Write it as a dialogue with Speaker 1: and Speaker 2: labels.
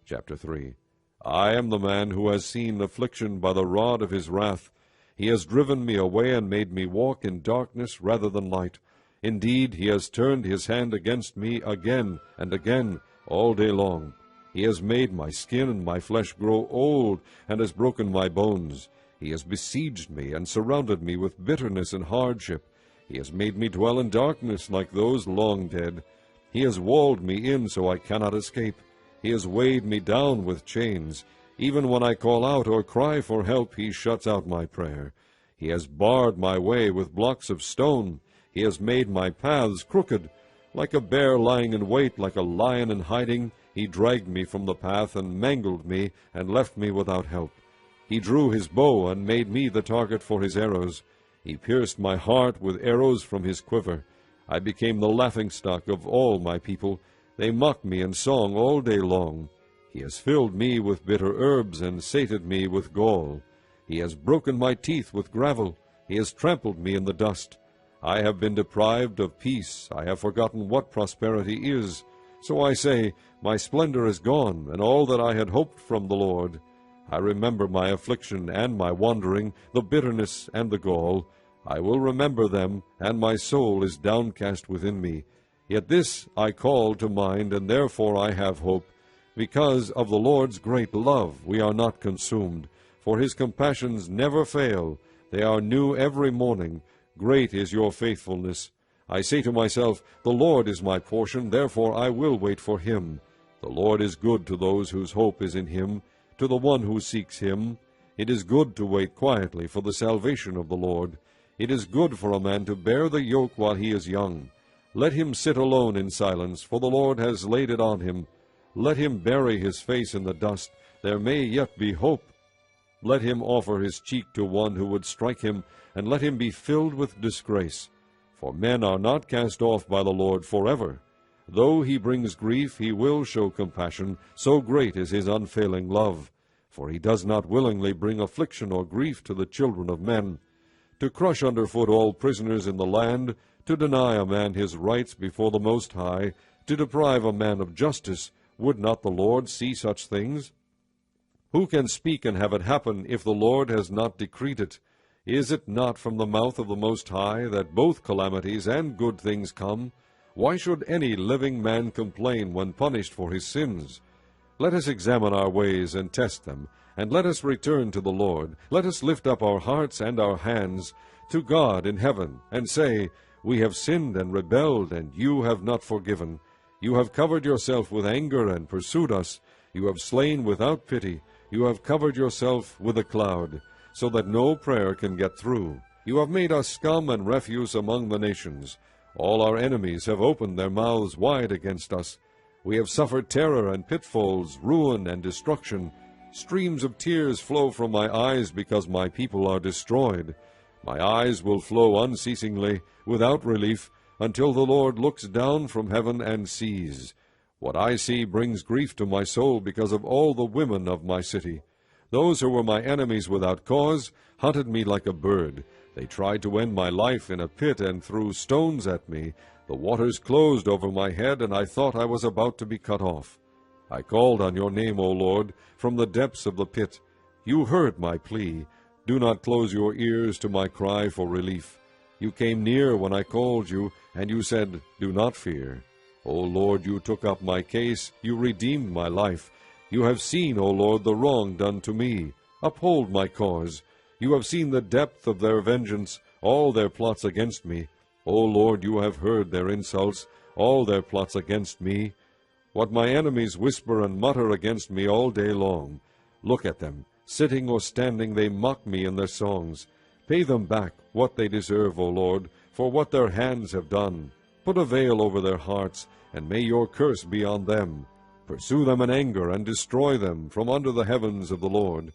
Speaker 1: Chapter 3. I am the man who has seen affliction by the rod of his wrath. He has driven me away and made me walk in darkness rather than light. Indeed, he has turned his hand against me again and again all day long. He has made my skin and my flesh grow old, and has broken my bones. He has besieged me and surrounded me with bitterness and hardship. He has made me dwell in darkness like those long dead. He has walled me in so I cannot escape. He has weighed me down with chains. Even when I call out or cry for help, he shuts out my prayer. He has barred my way with blocks of stone. He has made my paths crooked. Like a bear lying in wait, like a lion in hiding, he dragged me from the path and mangled me and left me without help. He drew his bow and made me the target for his arrows. He pierced my heart with arrows from his quiver. I became the laughingstock of all my people. They mocked me in song all day long. He has filled me with bitter herbs and sated me with gall. He has broken my teeth with gravel. He has trampled me in the dust. I have been deprived of peace. I have forgotten what prosperity is. So I say, my splendor is gone, and all that I had hoped from the Lord. I remember my affliction and my wandering, the bitterness and the gall. I will remember them, and my soul is downcast within me. Yet this I call to mind, and therefore I have hope. Because of the Lord's great love we are not consumed, for his compassions never fail. They are new every morning. Great is your faithfulness. I say to myself, the Lord is my portion, therefore I will wait for him. The Lord is good to those whose hope is in him, to the one who seeks him. It is good to wait quietly for the salvation of the Lord. It is good for a man to bear the yoke while he is young. Let him sit alone in silence, for the Lord has laid it on him. Let him bury his face in the dust. There may yet be hope. Let him offer his cheek to one who would strike him, and let him be filled with disgrace. For men are not cast off by the Lord forever. Though he brings grief, he will show compassion, so great is his unfailing love. For he does not willingly bring affliction or grief to the children of men. To crush underfoot all prisoners in the land, to deny a man his rights before the Most High, to deprive a man of justice, would not the Lord see such things? Who can speak and have it happen if the Lord has not decreed it? Is it not from the mouth of the Most High that both calamities and good things come? Why should any living man complain when punished for his sins? Let us examine our ways and test them, and let us return to the Lord. Let us lift up our hearts and our hands to God in heaven, and say, we have sinned and rebelled, and you have not forgiven. You have covered yourself with anger and pursued us. You have slain without pity. You have covered yourself with a cloud, so that no prayer can get through. You have made us scum and refuse among the nations. All our enemies have opened their mouths wide against us. We have suffered terror and pitfalls, ruin and destruction. Streams of tears flow from my eyes because my people are destroyed. My eyes will flow unceasingly, without relief, until the Lord looks down from heaven and sees. What I see brings grief to my soul because of all the women of my city. Those who were my enemies without cause hunted me like a bird. They tried to end my life in a pit and threw stones at me. The waters closed over my head, and I thought I was about to be cut off. I called on your name, O Lord, from the depths of the pit. You heard my plea. Do not close your ears to my cry for relief. You came near when I called you, and you said, do not fear. O Lord, you took up my case. You redeemed my life. You have seen, O Lord, the wrong done to me. Uphold my cause. You have seen the depth of their vengeance, all their plots against me. O Lord, you have heard their insults, all their plots against me. What my enemies whisper and mutter against me all day long. Look at them. Sitting or standing, they mock me in their songs. Pay them back what they deserve, O Lord, for what their hands have done. Put a veil over their hearts, and may your curse be on them. Pursue them in anger, and destroy them from under the heavens of the Lord.